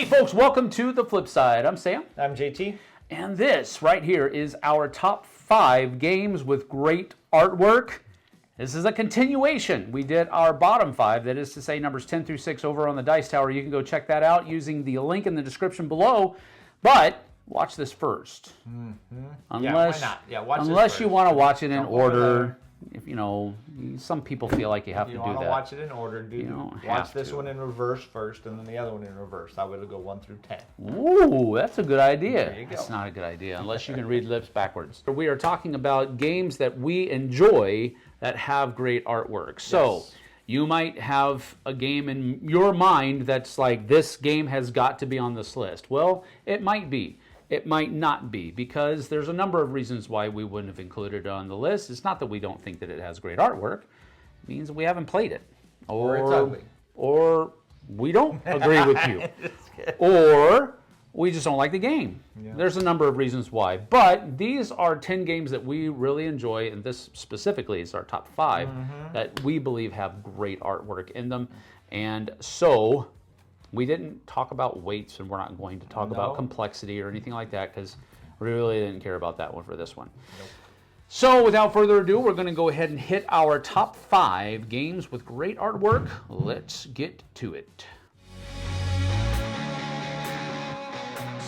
Hey folks, welcome to the Flipside. I'm Sam. I'm JT. And this right here is our top 5 games with great artwork. This is a continuation. We did our bottom 5, that is to say numbers 10 through 6 over on the Dice Tower. You can go check that out using the link in the description below. But watch this first. Unless, why not? Yeah, watch this unless first. you want to watch it in order. If you know, some people feel like you have to do that. You want to watch it in order, watch this to. one in reverse first, and then the other one in reverse. That way it'll go 1 through 10. Ooh, that's a good idea. There you go. That's not a good idea, unless you can read lips backwards. We are talking about games that we enjoy that have great artwork. So, Yes. you might have a game in your mind that's like, this game has got to be on this list. Well, it might be. It might not be, because there's a number of reasons why we wouldn't have included it on the list. It's not that we don't think that it has great artwork. It means we haven't played it. Or it's ugly. Or we don't agree with you. Or we just don't like the game. Yeah. There's a number of reasons why. But these are 10 games that we really enjoy, and this specifically is our top 5 that we believe have great artwork in them. And so we didn't talk about weights, and we're not going to talk about complexity or anything like that, because we really didn't care about that one for this one. Nope. So without further ado, we're going to go ahead and hit our top 5 games with great artwork. Let's get to it.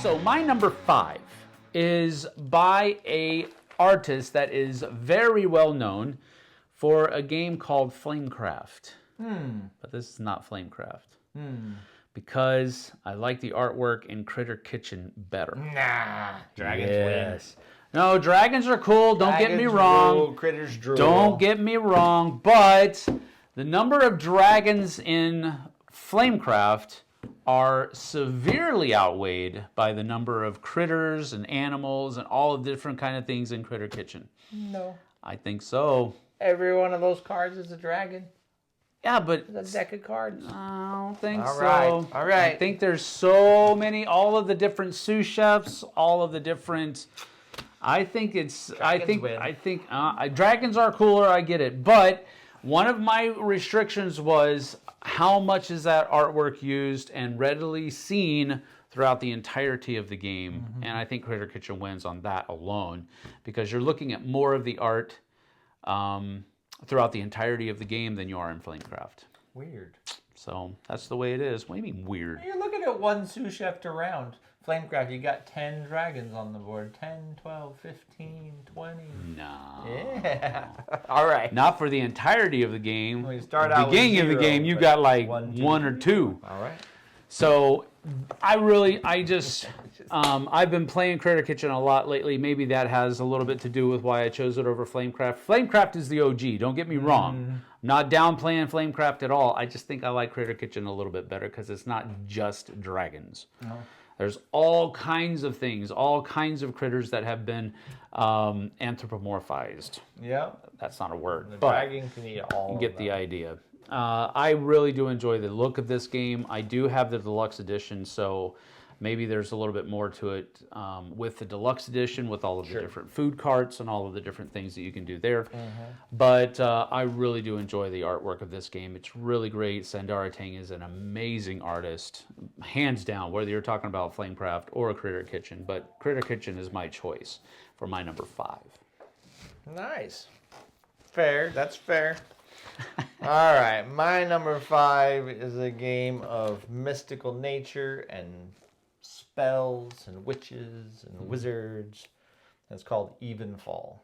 So my number 5 is by an artist that is very well known for a game called Flamecraft. But this is not Flamecraft. Because I like the artwork in Critter Kitchen better. Nah, dragons win. No, dragons are cool. Don't get me wrong. Drool, critters drool. Don't get me wrong. But the number of dragons in Flamecraft are severely outweighed by the number of critters and animals and all of the different kind of things in Critter Kitchen. No. I think so. Every one of those cards is a dragon. Yeah, but It's a deck of cards. I don't think All so. right, all right. I think there's so many, all of the different sous chefs, all of the different. I think it's. Dragons are cooler. I get it, but one of my restrictions was how much is that artwork used and readily seen throughout the entirety of the game, and I think Critter Kitchen wins on that alone, because you're looking at more of the art throughout the entirety of the game than you are in Flamecraft. Weird. So that's the way it is. What do you mean weird? You're looking at one sous chef to round. Flamecraft, you got 10 dragons on the board. 10, 12, 15, 20. No. Yeah. All right. Not for the entirety of the game. When you start out beginning with of the 0, game, you got like one, 1 or 2. All right. So I've been playing Critter Kitchen a lot lately. Maybe that has a little bit to do with why I chose it over Flamecraft. Flamecraft is the OG. Don't get me wrong. I'm not downplaying Flamecraft at all. I just think I like Critter Kitchen a little bit better because it's not just dragons. No. There's all kinds of things, all kinds of critters that have been anthropomorphized. Yeah. That's not a word. The but dragon can eat all you get the idea. I really do enjoy the look of this game. I do have the deluxe edition, so maybe there's a little bit more to it with the deluxe edition, with all of the different food carts and all of the different things that you can do there. But I really do enjoy the artwork of this game. It's really great. Sandara Tang is an amazing artist, hands down, whether you're talking about Flamecraft or a Critter Kitchen. But Critter Kitchen is my choice for my number 5. Nice. Fair. That's fair. All right. My number 5 is a game of mystical nature and spells and witches and wizards. It's called Evenfall.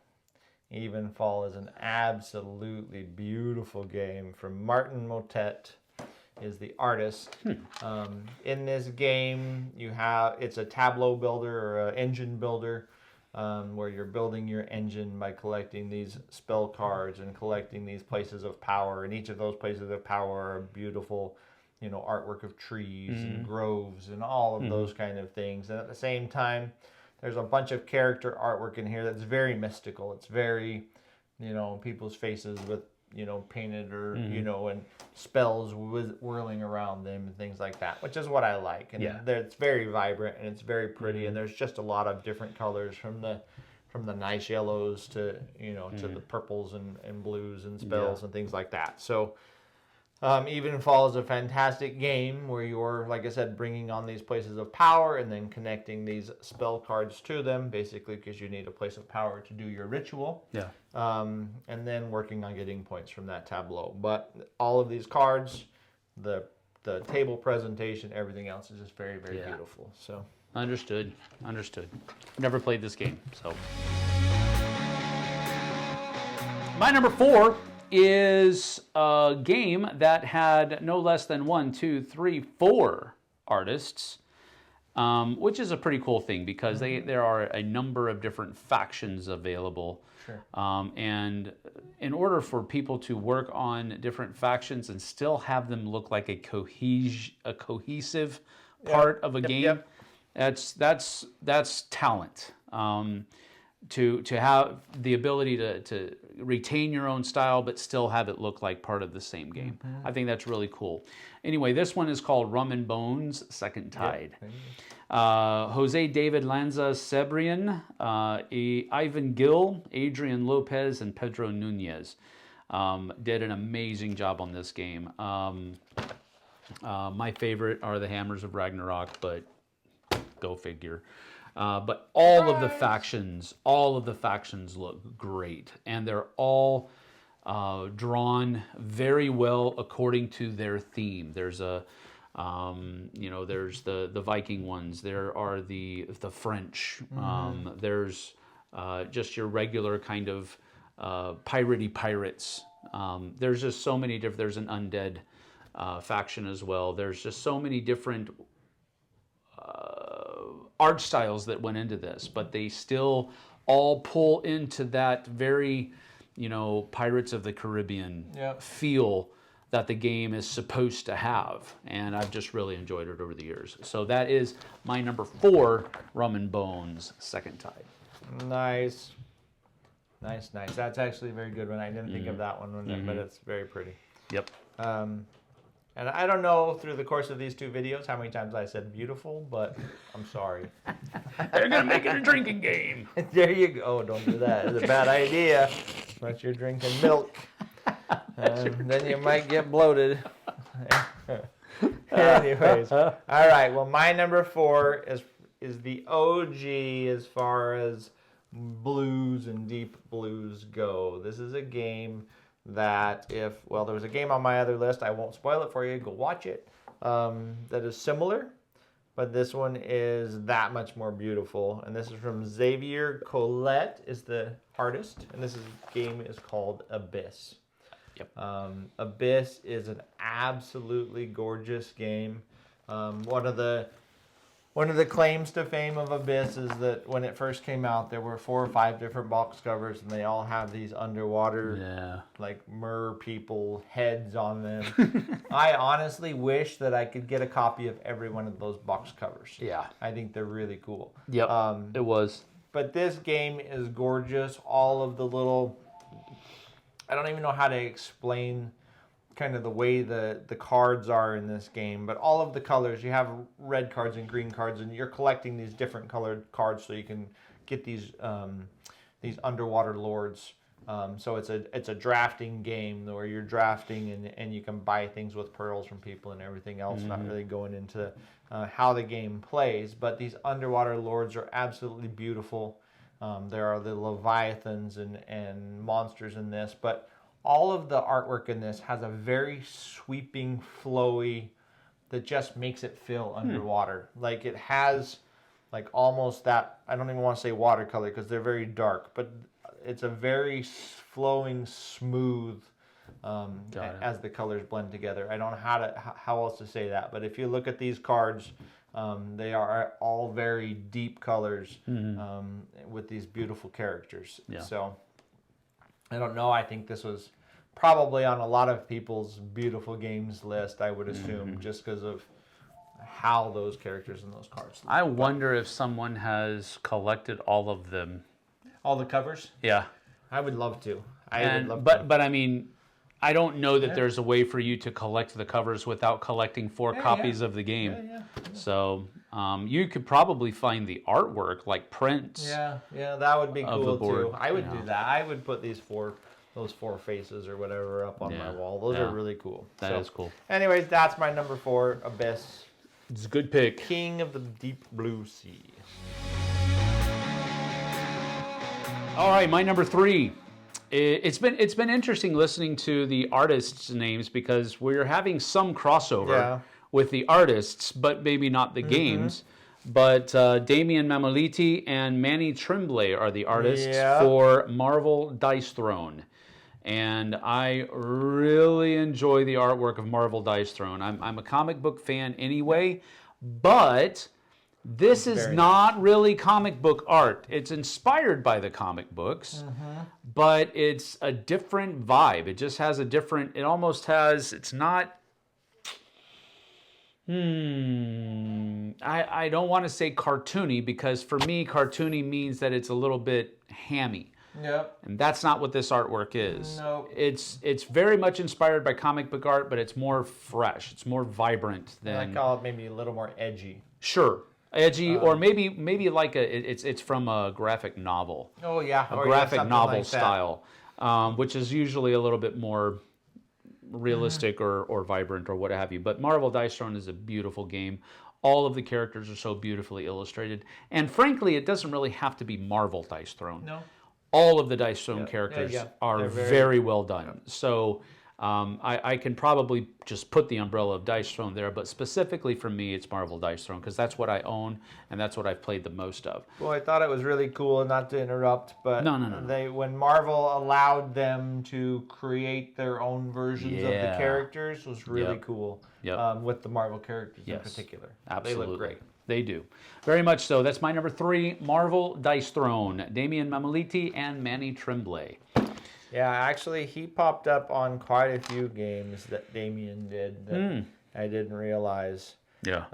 Evenfall is an absolutely beautiful game from Martin Motet is the artist. In this game, it's a tableau builder or an engine builder, where you're building your engine by collecting these spell cards and collecting these places of power. And each of those places of power are beautiful, artwork of trees and groves and all of those kind of things. And at the same time, there's a bunch of character artwork in here that's very mystical. It's very, people's faces with, painted or, and spells whirling around them and things like that, which is what I like. And it's very vibrant and it's very pretty. And there's just a lot of different colors from the nice yellows to, to the purples and blues and spells and things like that. So Evenfall is a fantastic game where you're, like I said, bringing on these places of power and then connecting these spell cards to them, basically because you need a place of power to do your ritual. Yeah. And then working on getting points from that tableau. But all of these cards, the table presentation, everything else is just very, very beautiful. So Understood. Never played this game, so. My number 4 is a game that had no less than 4 artists, which is a pretty cool thing because there are a number of different factions available. Sure. And in order for people to work on different factions and still have them look like a cohesive part of a game, that's talent. To have the ability to retain your own style but still have it look like part of the same game. I think that's really cool. Anyway, this one is called Rum and Bones Second Tide. Jose David Lanza Cebrian, Ivan Gill, Adrian Lopez, and Pedro Nunez did an amazing job on this game. My favorite are the Hammers of Ragnarok, but go figure. But all of the factions look great, and they're all drawn very well according to their theme. There's there's the Viking ones. There are the French. There's just your regular kind of piratey pirates. There's just so many different. There's an undead faction as well. There's just so many different art styles that went into this, but they still all pull into that very, Pirates of the Caribbean feel that the game is supposed to have, and I've just really enjoyed it over the years. So that is my number 4, Rum and Bones Second Tide. Nice. That's actually a very good one. I didn't think of that one, but it's very pretty. Yep. And I don't know through the course of these 2 videos how many times I said beautiful, but I'm sorry. They're going to make it a drinking game. There you go. Oh, don't do that. It's a bad idea. Unless you're drinking milk. Then you might get bloated. Anyways. All right. Well, my number 4 is the OG as far as blues and deep blues go. This is a game that there was a game on my other list, I won't spoil it for you, go watch it, that is similar, but this one is that much more beautiful, and this is from Xavier Colette is the artist, and this game is called Abyss. Yep. Abyss is an absolutely gorgeous game. One of the claims to fame of Abyss is that when it first came out, there were 4 or 5 different box covers, and they all have these underwater, like mer people heads on them. I honestly wish that I could get a copy of every one of those box covers. Yeah. I think they're really cool. Yep, it was. But this game is gorgeous. All of the little... I don't even know how to explain kind of the way the cards are in this game, but all of the colors, you have red cards and green cards, and you're collecting these different colored cards so you can get these underwater lords. So it's a drafting game where you're drafting and you can buy things with pearls from people and everything else. Not really going into how the game plays, but these underwater lords are absolutely beautiful. There are the leviathans and monsters in this, but all of the artwork in this has a very sweeping, flowy, that just makes it feel underwater. Like it has like almost that, I don't even want to say watercolor because they're very dark, but it's a very flowing, smooth as the colors blend together. I don't know how else to say that, but if you look at these cards, they are all very deep colors with these beautiful characters. Yeah. So I don't know. I think this was probably on a lot of people's beautiful games list, I would assume, just because of how those characters and those cards look. I wonder if someone has collected all of them. All the covers? Yeah. I would love to. But I mean, I don't know that there's a way for you to collect the covers without collecting 4 copies of the game. Yeah. So you could probably find the artwork, like prints. Yeah, that would be cool too. I would do that. I would put those those 4 faces or whatever up on my Yeah. wall. Those are really cool. That is cool. Anyways, that's my number 4, Abyss. It's a good pick. King of the Deep Blue Sea. All right, my number 3. It's been interesting listening to the artists' names because we're having some crossover with the artists, but maybe not the games. But Damien Mamaliti and Manny Tremblay are the artists for Marvel Dice Throne. And I really enjoy the artwork of Marvel Dice Throne. I'm a comic book fan anyway, but this is not really comic book art. It's inspired by the comic books, but it's a different vibe. It just has a different, it almost has, it's not, I don't want to say cartoony, because for me, cartoony means that it's a little bit hammy. Yep. And that's not what this artwork is. Nope. It's very much inspired by comic book art, but it's more fresh. It's more vibrant than. I call it maybe a little more edgy. Sure, edgy, or maybe like it's from a graphic novel. Oh yeah, a graphic novel like style, which is usually a little bit more realistic or vibrant or what have you. But Marvel Dice Throne is a beautiful game. All of the characters are so beautifully illustrated, and frankly, it doesn't really have to be Marvel Dice Throne. No. All of the Dice Throne characters are very well done. So I can probably just put the umbrella of Dice Throne there, but specifically for me, it's Marvel Dice Throne, because that's what I own, and that's what I've played the most of. Well, I thought it was really cool, not to interrupt, but No. when Marvel allowed them to create their own versions of the characters was really cool. With the Marvel characters in particular. Absolutely. They look great. They do. Very much so. That's my number 3, Marvel Dice Throne, Damien Mamaliti and Manny Tremblay. Yeah, actually, he popped up on quite a few games that Damien did that I didn't realize. Yeah.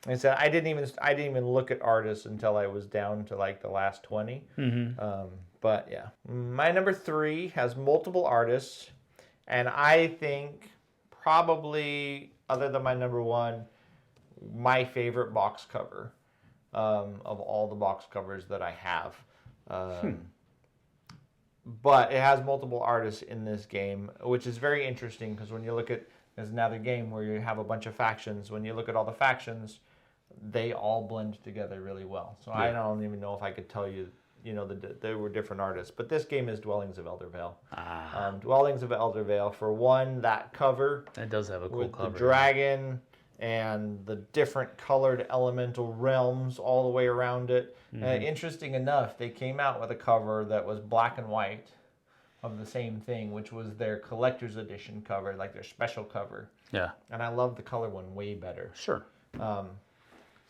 I said I didn't even look at artists until I was down to like the last 20. But yeah, my number 3 has multiple artists, and I think probably, other than my number 1, my favorite box cover of all the box covers that I have. But it has multiple artists in this game, which is very interesting, because when you look at, there's another game where you have a bunch of factions. When you look at all the factions, they all blend together really well. So I don't even know if I could tell you, there were different artists. But this game is Dwellings of Eldervale. Dwellings of Eldervale, for one, that cover. That does have a cool with cover. The dragon and the different colored elemental realms all the way around it. Interesting enough, they came out with a cover that was black and white of the same thing, which was their collector's edition cover, like their special cover. Yeah. And I love the color one way better. Sure. And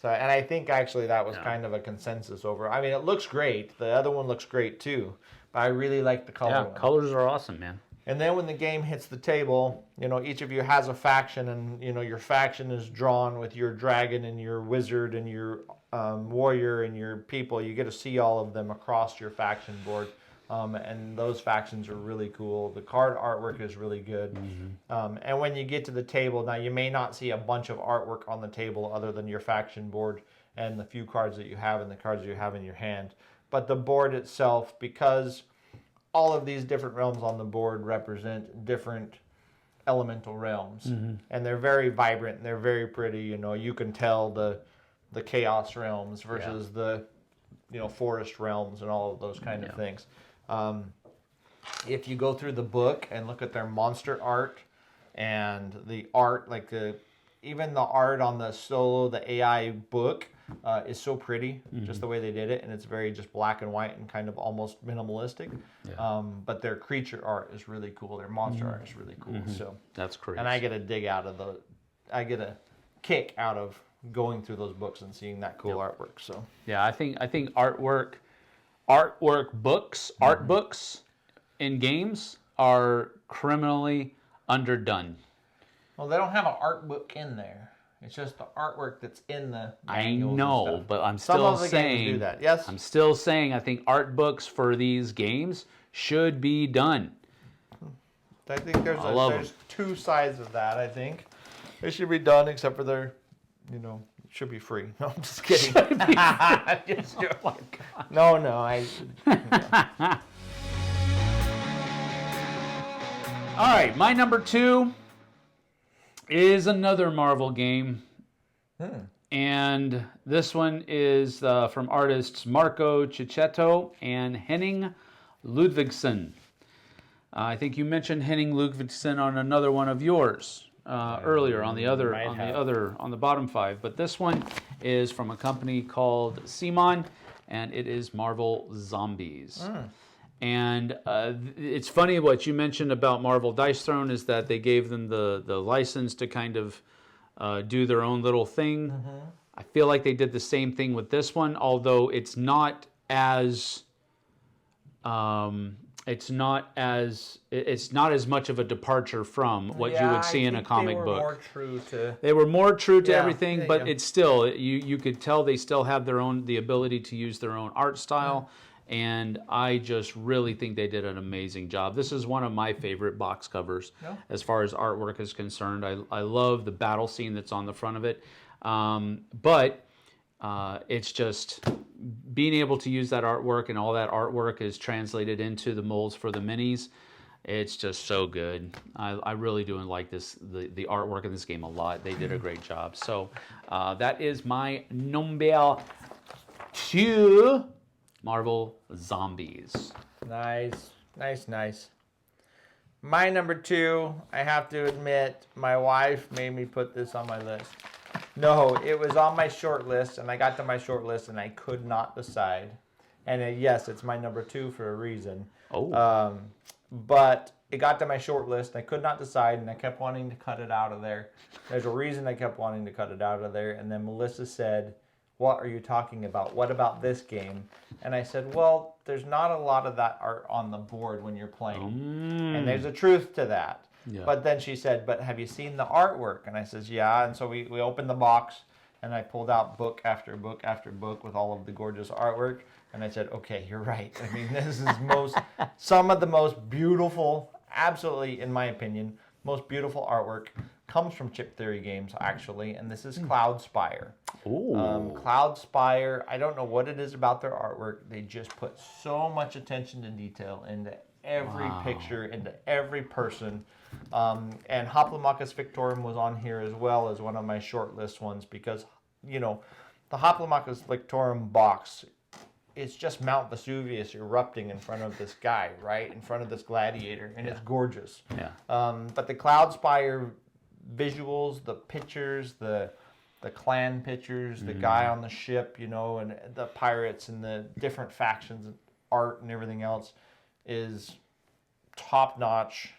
I think actually that was kind of a consensus over. I mean, it looks great. The other one looks great too, but I really like the color one. Colors are awesome, man. And then when the game hits the table, each of you has a faction, and your faction is drawn with your dragon and your wizard and your warrior and your people. You get to see all of them across your faction board, and those factions are really cool. The card artwork is really good. And when you get to the table, now you may not see a bunch of artwork on the table other than your faction board and the few cards that you have and the cards that you have in your hand. But the board itself, because all of these different realms on the board represent different elemental realms, and they're very vibrant and they're very pretty. You can tell the chaos realms versus the forest realms and all of those kind of things. If you go through the book and look at their monster art and the art, like even the art on the the AI book, is so pretty, just the way they did it, and it's very just black and white and kind of almost minimalistic. But their creature art is really cool. Their monster art is really cool. So that's crazy. And I get a kick out of going through those books and seeing that cool artwork. So yeah, I think art books in games are criminally underdone. Well, they don't have an art book in there. It's just the artwork that's in the I manuals know, and stuff. but I'm Some still of the saying games do that. Yes. I'm still saying I think art books for these games should be done. I think there's love there's two sides of that. I think they should be done, except for their, should be free. No, I'm just kidding. No. All right, my number 2 is another Marvel game. And this one is from artists Marco Cicchetto and Henning Ludvigsson. I think you mentioned Henning Ludvigsson on another one of yours earlier on the bottom 5. But this one is from a company called Simon, and it is Marvel Zombies. And it's funny what you mentioned about Marvel Dice Throne is that they gave them the license to kind of do their own little thing. I feel like they did the same thing with this one, although it's not as it's not as much of a departure from what you would see in a comic book. They were more true to everything, but it's still you could tell they still have the ability to use their own art style. And I just really think they did an amazing job. This is one of my favorite box covers as far as artwork is concerned. I love the battle scene that's on the front of it. But it's just being able to use that artwork, and all that artwork is translated into the molds for the minis. It's just so good. I really do like the artwork in this game a lot. They did a great job. So that is my number 2. Marvel Zombies. Nice. My number 2, I have to admit, my wife made me put this on my list. No, it was on my short list, and I got to my short list, and I could not decide. And yes, it's my number 2 for a reason. But it got to my short list, and I could not decide, and I kept wanting to cut it out of there. There's a reason I kept wanting to cut it out of there, and then Melissa said, "What are you talking about? What about this game?" And I said, well, there's not a lot of that art on the board when you're playing. And there's a truth to that. But then she said, but have you seen the artwork? And I says, yeah. And so we opened the box, and I pulled out book after book after book with all of the gorgeous artwork. And I said, okay, you're right. I mean, this is some of the most beautiful, absolutely, in my opinion, most beautiful artwork comes from Chip Theory Games, actually, and this is Cloud Spire. Cloud Spire, I don't know what it is about their artwork. They just put so much attention to detail into every picture, into every person. And Hoplomachus Victorum was on here as well as one of my short list ones because, you know, the Hoplomachus Victorum box, it's just Mount Vesuvius erupting in front of this guy, right? In front of this gladiator, and it's gorgeous. But the Cloud Spire visuals, the pictures, the clan pictures, the guy on the ship, you know, and the pirates and the different factions, art and everything else is top notch.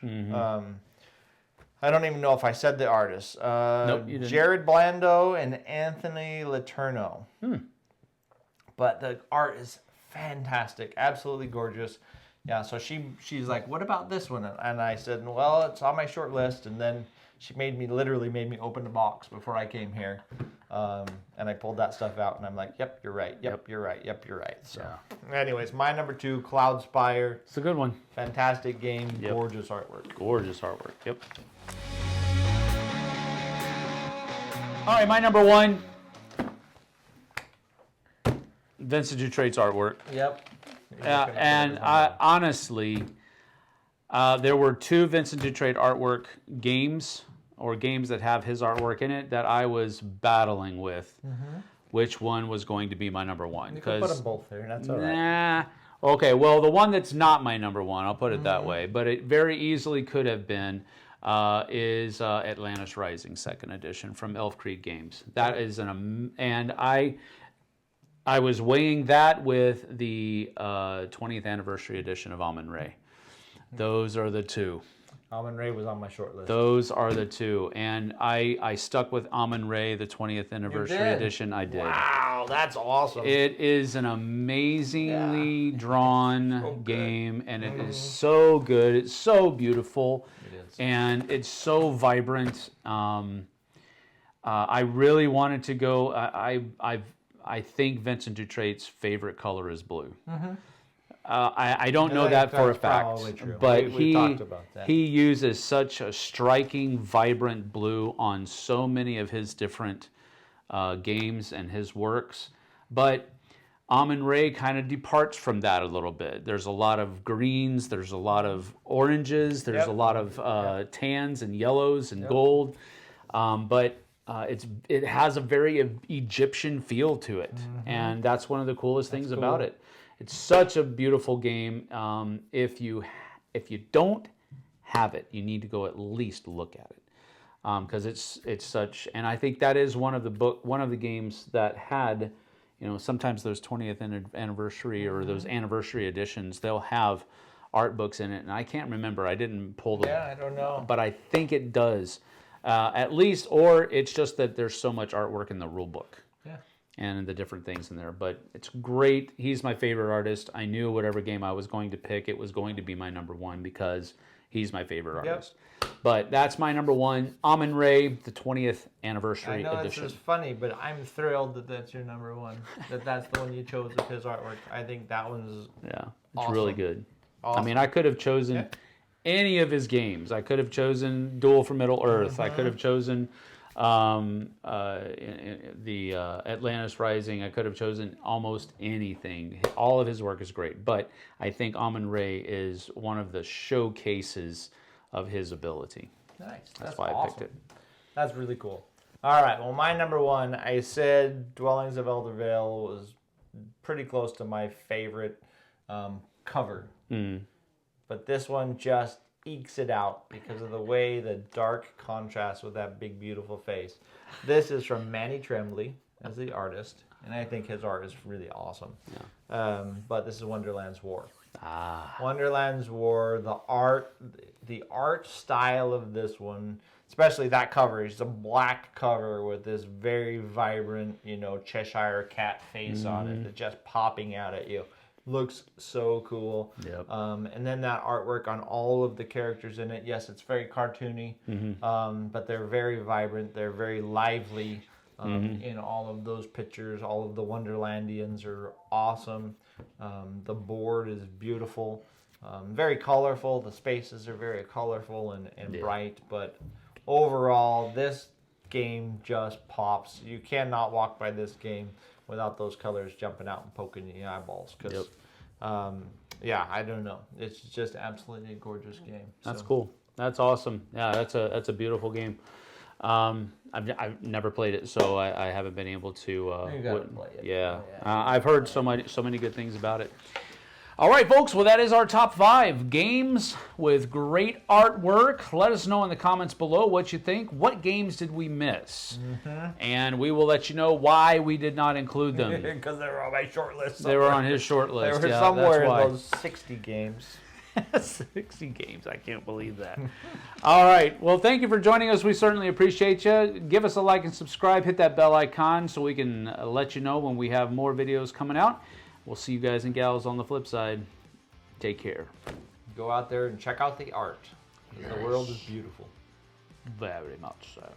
I don't even know if I said the artists. Nope, you didn't. Jared Blando and Anthony Letourneau. But the art is fantastic, absolutely gorgeous. Yeah, so she's like, what about this one? And I said, well, it's on my short list. And then she literally made me open the box before I came here. And I pulled that stuff out, and I'm like, yep, you're right. Yep, you're right. Yep, you're right. So anyways, my number 2, Cloud Spire. It's a good one. Fantastic game, gorgeous artwork. Gorgeous artwork, yep. All right, my number 1. Vincent Dutrait's artwork. Yep. And honestly, there were 2 Vincent Dutrait artwork games, or games that have his artwork in it, that I was battling with which one was going to be my number 1. You can put them both there, that's all right. Nah. Okay, well, the one that's not my number 1, I'll put it that way, but it very easily could have been, is Atlantis Rising 2nd edition from Elf Creed Games. That is and I was weighing that with the 20th anniversary edition of Amun-Re. Those are the 2. Amun-Re was on my short list. Those are the 2. And I stuck with Amun-Re, the 20th anniversary edition. I did. Wow, that's awesome. It is an amazingly drawn game, and it is so good. It's so beautiful. It is. And it's so vibrant. I really wanted to go. I think Vincent Dutrait's favorite color is blue. I don't know that for a fact, but he uses such a striking, vibrant blue on so many of his different games and his works. But Amun-Re kind of departs from that a little bit. There's a lot of greens, there's a lot of oranges, there's a lot of tans and yellows and gold, but it has a very Egyptian feel to it, and that's one of the coolest things about it. It's such a beautiful game. If you don't have it, you need to go at least look at it, because it's such. And I think that is one of the games that had, you know, sometimes those 20th anniversary or those anniversary editions, they'll have art books in it, and I can't remember. I didn't pull them. Yeah, I don't know. But I think it does, at least, or it's just that there's so much artwork in the rule book. Yeah. And the different things in there. But it's great. He's my favorite artist. I knew whatever game I was going to pick, it was going to be my number one because he's my favorite artist. But that's my number one, Amun-Re, the 20th anniversary edition. I know this is funny, but I'm thrilled that that's your number one. That's the one you chose of his artwork. I think that one's it's really good. Awesome. I mean, I could have chosen any of his games. I could have chosen Duel for Middle Earth. I could have chosen the Atlantis Rising. I could have chosen almost anything. All of his work is great, but I think Amun-Re is one of the showcases of his ability. Nice. That's why I picked it. That's really cool. All right. Well, my number one, I said Dwellings of Elder Vale was pretty close to my favorite cover. But this one just ekes it out because of the way the dark contrasts with that big, beautiful face. This is from Manny Tremblay as the artist, and I think his art is really awesome. But this is Wonderland's War. Wonderland's War, the art style of this one, especially that cover. It's a black cover with this very vibrant, you know, Cheshire cat face on it that's just popping out at you. Looks so cool. And then that artwork on all of the characters in it. Yes, it's very cartoony, but they're very vibrant. They're very lively in all of those pictures. All of the Wonderlandians are awesome. The board is beautiful. Very colorful. The spaces are very colorful and bright. But overall, this game just pops. You cannot walk by this game without those colors jumping out and poking you in the eyeballs. Because, I don't know. It's just absolutely a gorgeous game. That's cool. That's awesome. Yeah, that's a beautiful game. I've never played it, so I haven't been able to. You gotta play it. Yeah, I've heard so many good things about it. All right, folks. Well, that is our top 5 games with great artwork. Let us know in the comments below what you think. What games did we miss? And we will let you know why we did not include them. Because they were on my short list. They were on his short list. They were somewhere in those 60 games. 60 games. I can't believe that. All right. Well, thank you for joining us. We certainly appreciate you. Give us a like and subscribe. Hit that bell icon so we can let you know when we have more videos coming out. We'll see you guys and gals on the flip side. Take care. Go out there and check out the art. The world is beautiful. Very much so.